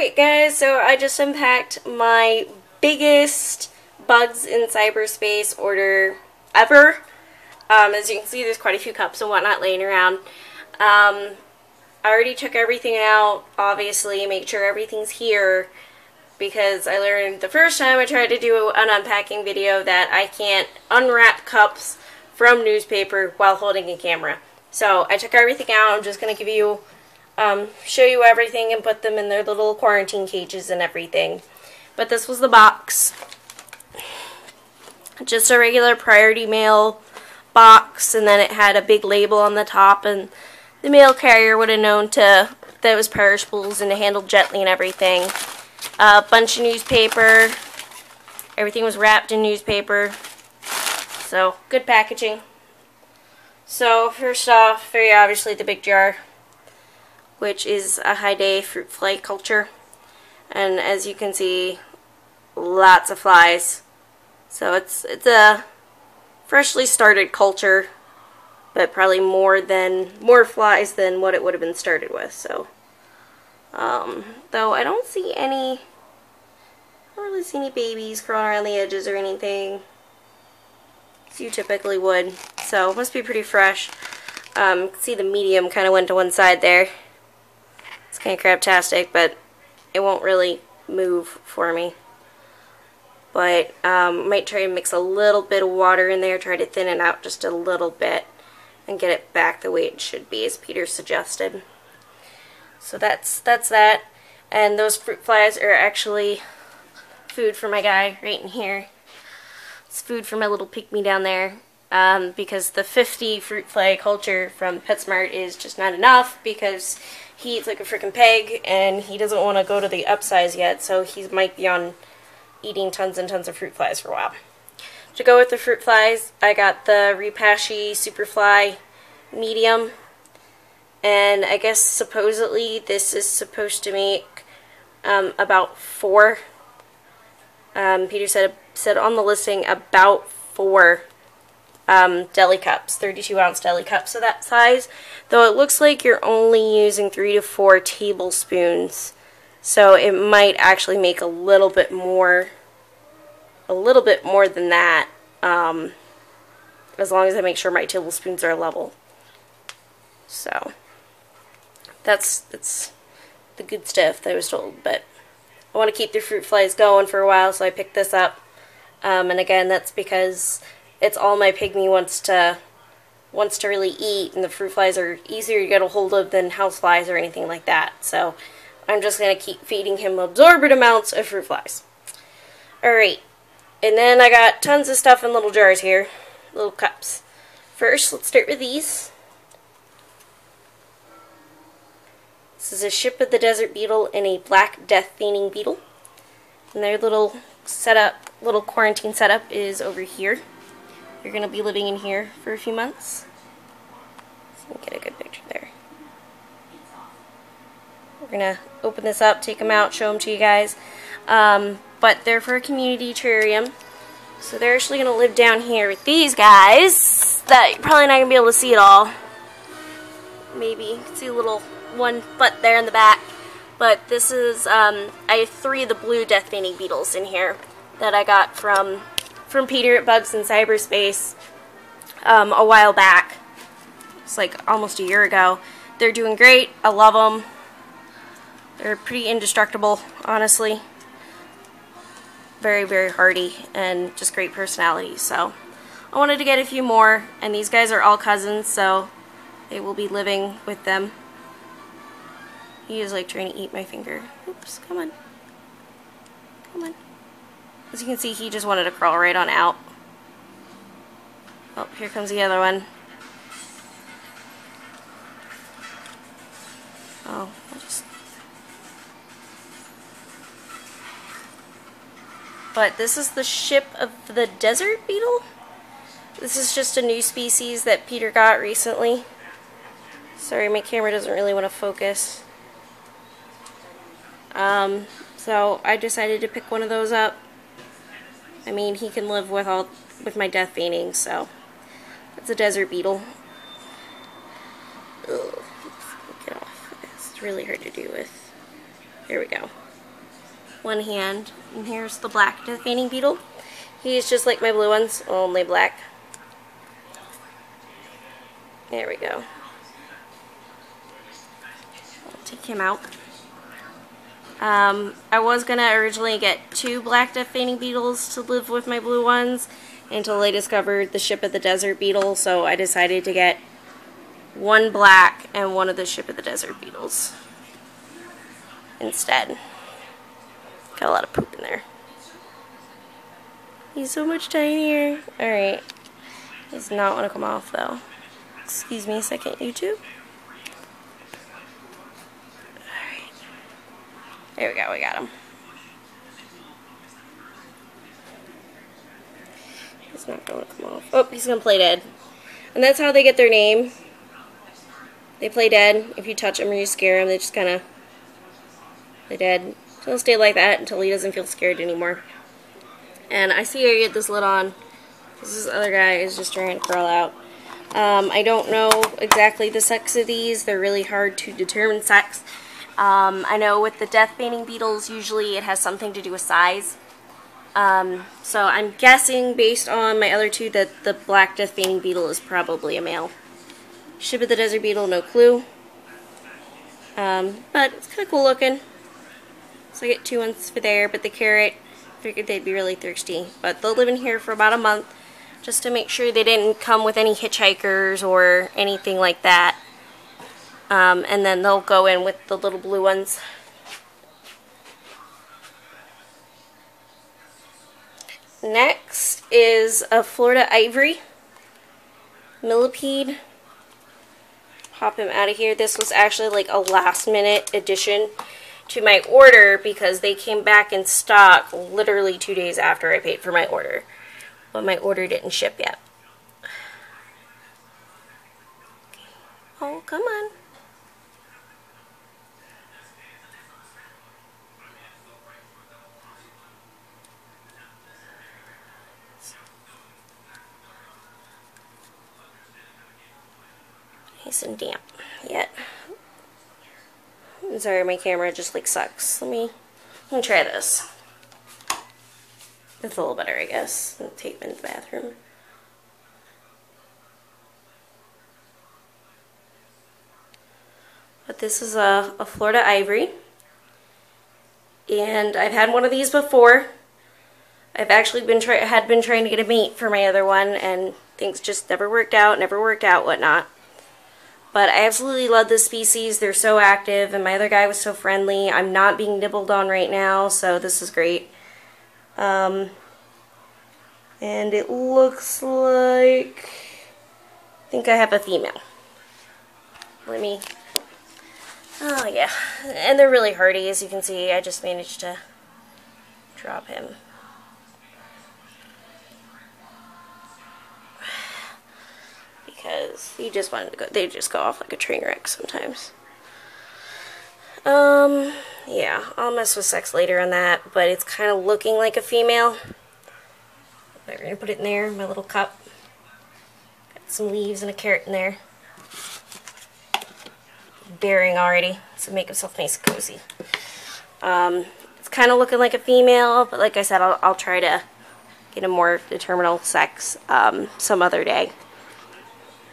Alright guys, so I just unpacked my biggest Bugs in Cyberspace order ever. As you can see, there's quite a few cups and whatnot laying around. I already took everything out, obviously, make sure everything's here, because I learned the first time I tried to do an unpacking video that I can't unwrap cups from newspaper while holding a camera. So I took everything out. I'm just going to give you show you everything and put them in their little quarantine cages and everything. But this was the box. Just a regular priority mail box, and then it had a big label on the top, and the mail carrier would have known that it was perishables and to handle gently and everything. A bunch of newspaper. Everything was wrapped in newspaper. So, good packaging. So, first off, very obviously the big jar, which is a high-day fruit fly culture. And as you can see, lots of flies. So it's a freshly started culture, but probably more flies than what it would have been started with. So, though I don't really see any babies crawling around the edges or anything, as you typically would. So it must be pretty fresh. See the medium kind of went to one side there. It's kind of craptastic, but it won't really move for me. But might try and mix a little bit of water in there, try to thin it out just a little bit, and get it back the way it should be, as Peter suggested. So that's that. And those fruit flies are actually food for my guy right in here. It's food for my little pygmy down there. Because the 50 fruit fly culture from PetSmart is just not enough, because he eats like a freaking pig and he doesn't want to go to the upsize yet, so he might be on eating tons and tons of fruit flies for a while. To go with the fruit flies, I got the Repashy Superfly medium, and I guess supposedly this is supposed to make about 4. Peter said on the listing about 4 deli cups, 32-ounce deli cups of that size, though it looks like you're only using 3 to 4 tablespoons, so it might actually make a little bit more than that, as long as I make sure my tablespoons are level. So that's the good stuff that I was told. But I want to keep the fruit flies going for a while, so I picked this up, and again, that's because it's all my pygmy wants to really eat, and the fruit flies are easier to get a hold of than house flies or anything like that. So I'm just going to keep feeding him absorbent amounts of fruit flies. Alright, and then I got tons of stuff in little jars here, little cups. First, let's start with these. This is a Ship of the Desert Beetle and a Black Death Feigning Beetle. And their little quarantine setup is over here. You're going to be living in here for a few months. So get a good picture there. We're going to open this up, take them out, show them to you guys. But they're for a community terrarium. So they're actually going to live down here with these guys that you're probably not going to be able to see at all. Maybe you can see a little one butt there in the back. But this is, I have 3 of the blue Death Feigning Beetles in here that I got from Peter at Bugsincyberspace a while back. It's like almost a year ago. They're doing great. I love them. They're pretty indestructible, honestly. Very, very hardy and just great personalities. So I wanted to get a few more, and these guys are all cousins, so they will be living with them. He is like trying to eat my finger. Oops, come on. Come on. As you can see, he just wanted to crawl right on out. Oh, here comes the other one. Oh, But this is the Ship of the Desert Beetle. This is just a new species that Peter got recently. Sorry, my camera doesn't really want to focus. So I decided to pick one of those up. I mean, he can live with my death feigning, so it's a desert beetle. Ugh, get off. It's really hard to do with. Here we go. one hand. And here's the black death painting beetle. He's just like my blue ones, only black. There we go. I'll take him out. I was going to originally get 2 black death painting beetles to live with my blue ones until I discovered the Ship of the Desert beetle, so I decided to get 1 black and 1 of the Ship of the Desert beetles instead. Got a lot of poop in there. He's so much tinier. Alright. He does not want to come off though. Excuse me a second, YouTube. Alright. There we go, we got him. He's not going to come off. Oh, he's going to play dead. And that's how they get their name. They play dead. If you touch them or you scare them, they just kind of play dead. So he'll stay like that until he doesn't feel scared anymore. And I see I get this lid on. This other guy is just trying to crawl out. I don't know exactly the sex of these. They're really hard to determine sex. I know with the death painting beetles, usually it has something to do with size. So I'm guessing, based on my other 2, that the black death painting beetle is probably a male. Ship of the Desert beetle, no clue. But it's kind of cool looking. So I get 2 ones for there, but the carrot, figured they'd be really thirsty. But they'll live in here for about a month, just to make sure they didn't come with any hitchhikers or anything like that. And then they'll go in with the little blue ones. Next is a Florida Ivory millipede. Pop him out of here. This was actually like a last minute addition to my order because they came back in stock literally 2 days after I paid for my order. But my order didn't ship yet. Oh, come on. Nice and damp yet. I'm sorry, my camera just like sucks. Let me try this. It's a little better, I guess. I'll take him in the bathroom. But this is a Florida Ivory. And I've had one of these before. I've actually been trying to get a mate for my other one, and things just never worked out, whatnot. But I absolutely love this species. They're so active, and my other guy was so friendly. I'm not being nibbled on right now, so this is great. And it looks like, I think I have a female. Let me, oh yeah. And they're really hardy, as you can see. I just managed to drop him. Because he just wanted to go, they just go off like a train wreck sometimes. Yeah, I'll mess with sex later on that, but it's kind of looking like a female. We're going to put it in there, my little cup. Got some leaves and a carrot in there. Bearing already, so make himself nice and cozy. It's kind of looking like a female, but like I said, I'll try to get a more determinable sex some other day,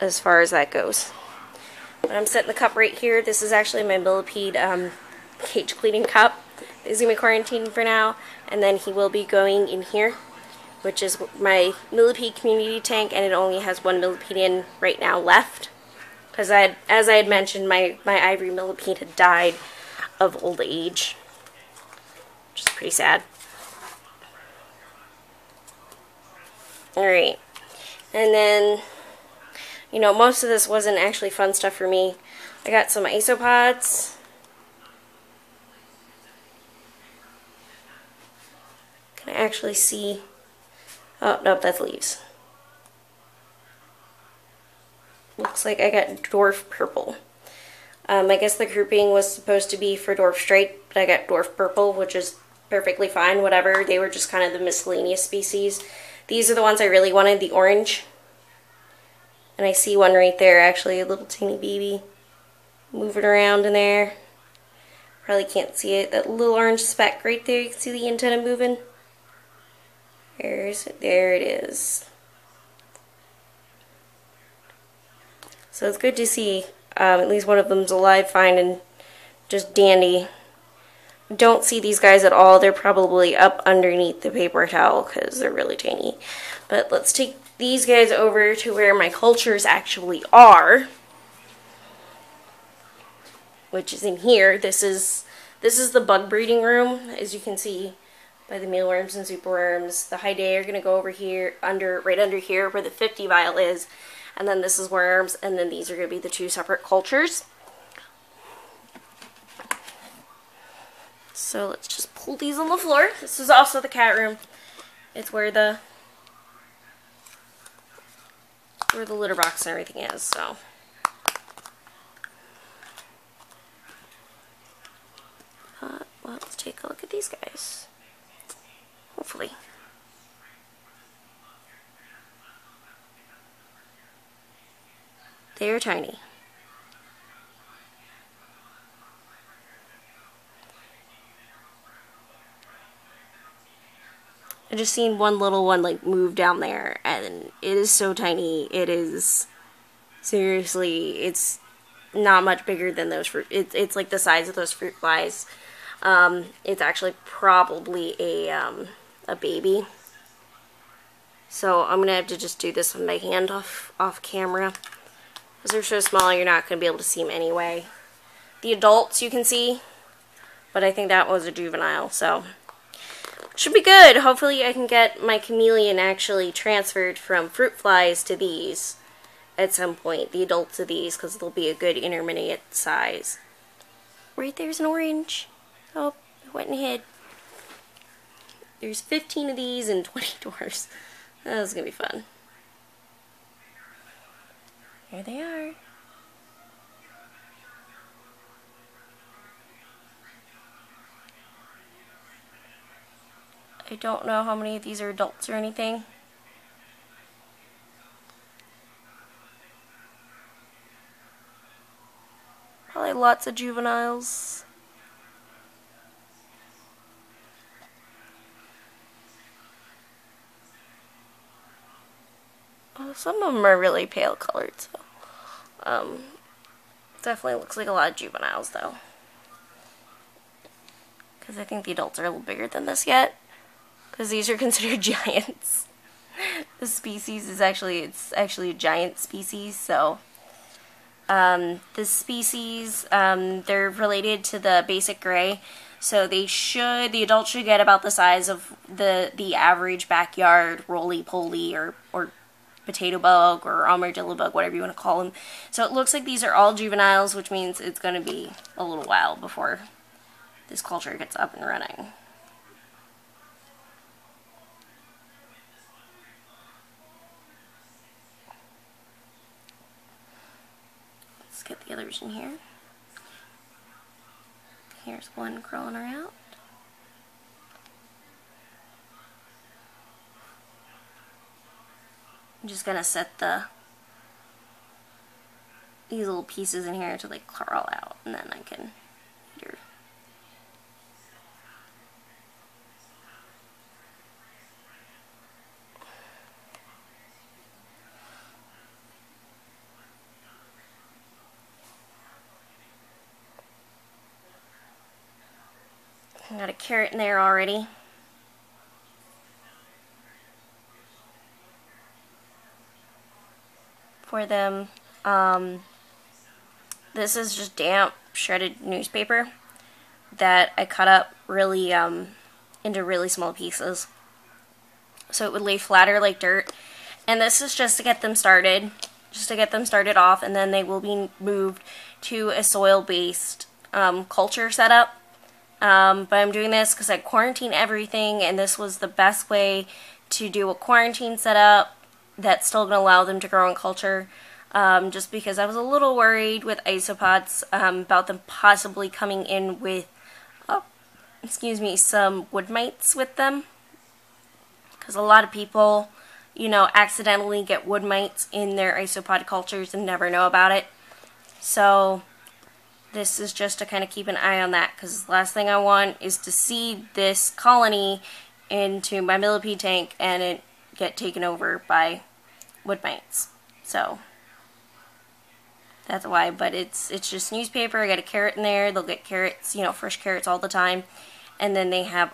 as far as that goes. But I'm setting the cup right here. This is actually my millipede cage cleaning cup. He's going to be quarantined for now, and then he will be going in here, which is my millipede community tank, and it only has 1 millipede in right now left. Because as I had mentioned, my ivory millipede had died of old age, which is pretty sad. Alright, and then, you know, most of this wasn't actually fun stuff for me. I got some isopods. Can I actually see? Oh, nope, that's leaves. Looks like I got dwarf purple. I guess the grouping was supposed to be for dwarf stripe, but I got dwarf purple, which is perfectly fine, whatever. They were just kind of the miscellaneous species. These are the ones I really wanted, the orange. And I see one right there, actually, a little teeny baby moving around in there. Probably can't see it. That little orange speck right there, you can see the antenna moving. There it is. So it's good to see at least one of them's alive, fine, and just dandy. Don't see these guys at all. They're probably up underneath the paper towel because they're really tiny. But let's take these guys over to where my cultures actually are, which is in here. This is the bug breeding room, as you can see by the mealworms and superworms. The high day are going to go over here, right under here where the 50 vial is, and then this is worms, and then these are going to be the two separate cultures. So let's just pull these on the floor. This is also the cat room. It's where the litter box and everything is. So well, let's take a look at these guys. Hopefully. They are tiny. I just seen one little one like move down there, and it is so tiny. It is seriously, it's not much bigger than those fruit. It's like the size of those fruit flies. It's actually probably a baby. So I'm gonna have to just do this with my hand off camera, because they're so small you're not gonna be able to see them anyway. The adults you can see, but I think that was a juvenile, so should be good. Hopefully I can get my chameleon actually transferred from fruit flies to these at some point, the adults of these, because they'll be a good intermediate size. Right there's an orange. Oh, it went and hid. There's 15 of these and 20 dwarfs. That's gonna be fun. Here they are. I don't know how many of these are adults or anything. Probably lots of juveniles. Oh, some of them are really pale colored, so definitely looks like a lot of juveniles though. Because I think the adults are a little bigger than this yet, because these are considered giants. The species is actually a giant species. So this species, they're related to the basic gray, so the adults should get about the size of the average backyard roly-poly or potato bug or armadillo bug, whatever you want to call them. So it looks like these are all juveniles, which means it's going to be a little while before this culture gets up and running. Let's get the others in here. Here's one crawling around. I'm just gonna set these little pieces in here to like crawl out, and then I can either I got a carrot in there already. For them. This is just damp shredded newspaper that I cut up really into really small pieces so it would lay flatter like dirt, and this is just to get them started, off, and then they will be moved to a soil-based culture setup. But I'm doing this because I quarantine everything, and this was the best way to do a quarantine setup that's still going to allow them to grow in culture, just because I was a little worried with isopods about them possibly coming in with, some wood mites with them, because a lot of people, accidentally get wood mites in their isopod cultures and never know about it. So this is just to kind of keep an eye on that, because the last thing I want is to seed this colony into my millipede tank and it get taken over by wood mites. So that's why. But it's just newspaper. I got a carrot in there. They'll get carrots, you know, fresh carrots all the time. And then they have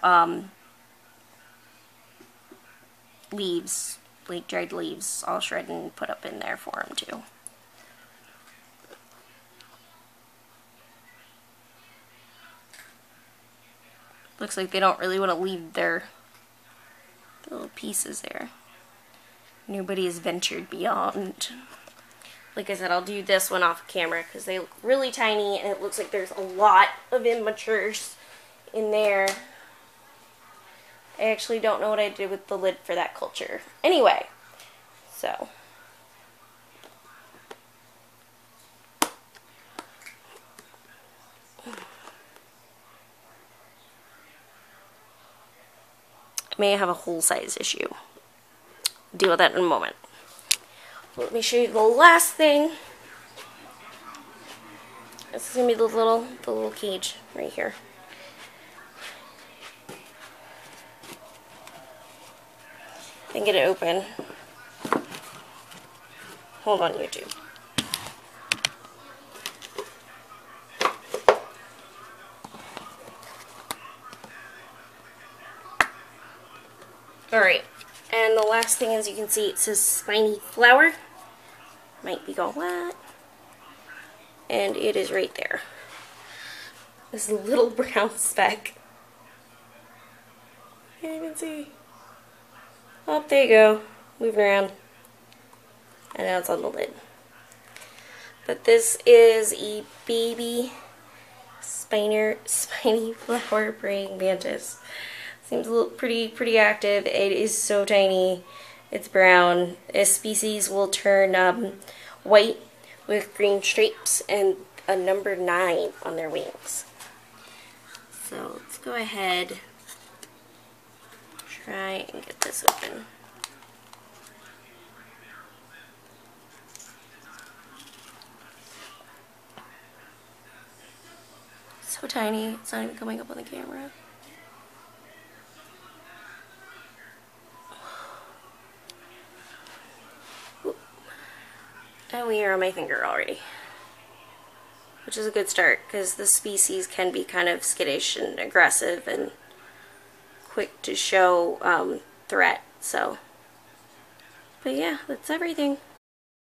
leaves, like dried leaves, all shredded and put up in there for them too. Looks like they don't really want to leave their little pieces there. Nobody has ventured beyond. Like I said, I'll do this one off camera because they look really tiny and it looks like there's a lot of immatures in there. I actually don't know what I did with the lid for that culture. Anyway, so. I may have a hole size issue. Deal with that in a moment. Let me show you the last thing. This is gonna be the little cage right here. And get it open. Hold on, YouTube. Alright, and the last thing, as you can see, it says spiny flower. Might be going, what? And it is right there. This little brown speck. Can't even see. Oh, there you go. Moving around. And now it's on the lid. But this is a baby spiny flower praying mantis. Seems a little pretty active. It is so tiny. It's brown. This species will turn white with green stripes and a number 9 on their wings. So let's go ahead, try and get this open. So tiny, it's not even coming up on the camera. And we are on my finger already, which is a good start because this species can be kind of skittish and aggressive and quick to show threat. So, but yeah, that's everything.